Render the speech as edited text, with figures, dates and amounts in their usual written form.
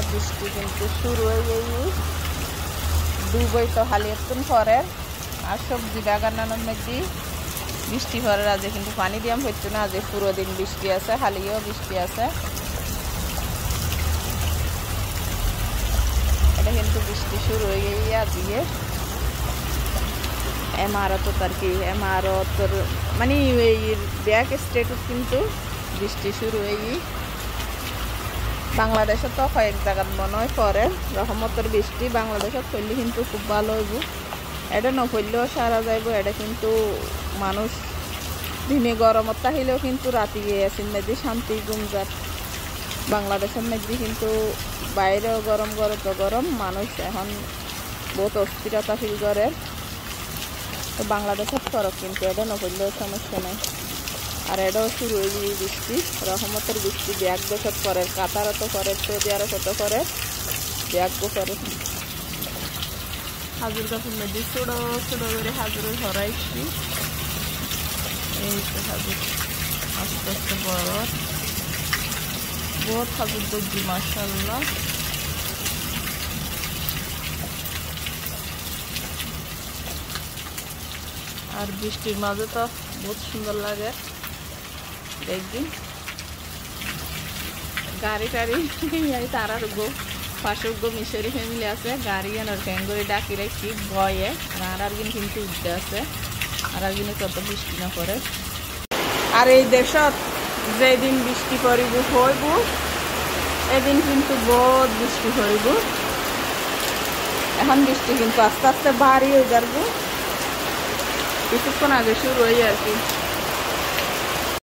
বৃষ্টি কিন্তু শুরু হয়ে গেই ডুবই তো খালি একটু পরে আর সবজি বাগানোর মধ্যে বৃষ্টি পরে আজকে কিন্তু পানি দিয়াম হইতো না আজকে পুরো দিন বৃষ্টি আছে খালিও বৃষ্টি আছে এটা কিন্তু বৃষ্টি শুরু হয়ে গেই আজকে এমারত আর কি এমারতর মানে এই ব্যাক স্টেটত কিন্তু বৃষ্টি শুরু হয়ে বাংলাদেশে তো কয়েক জায়গাত মনে হয় পরে রহমতের বৃষ্টি বাংলাদেশে পড়লে কিন্তু খুব ভালো হইব এটা নপড়লেও সারা যাইব এটা কিন্তু মানুষ দিনে গরমত তাহিলেও কিন্তু রাতে গিয়েছেন মেদি শান্তি গুমজার বাংলাদেশের মধ্যে কিন্তু বাইরেও গরম তো গরম মানুষ এখন বহুত অস্থিরতা ফিল করে তো বাংলাদেশের ফরক কিন্তু এটা নপড়লেও সমস্যা নাই আর এটাও শুরু হয়ে গিয়ে বৃষ্টি রহমতের বৃষ্টি ব্যাগ দেশত করে কাতারও তো করে সৌদি আরবও করে ব্যাগও করে হাজুর গাছের মধ্যে ছোটো ছোটো করে হাজুরের হরাইছি এই তো হাজুর আস্তে আস্তে বড় বহুত হাজুর দেখছি মাশাআল্লাহ আর বৃষ্টির মাঝে তো বহুত সুন্দর লাগে দেখবি গাড়ি টাড়ি তারার গো পাশে গো মিশরি ফ্যামিলি আছে গাড়ি আনার ফ্যান করে ডাকি রাখছি বয়ে আর একদিন কিন্তু উঠতে আছে আর একদিনে কত বৃষ্টি না করে আর এই দেশত যেদিন বৃষ্টি পড়িব হইব এদিন কিন্তু বহুত বৃষ্টি পড়িব এখন বৃষ্টি কিন্তু আস্তে আস্তে ভারী হয়ে যাবে কিছুক্ষণ আগে শুরু হয়ে আর কি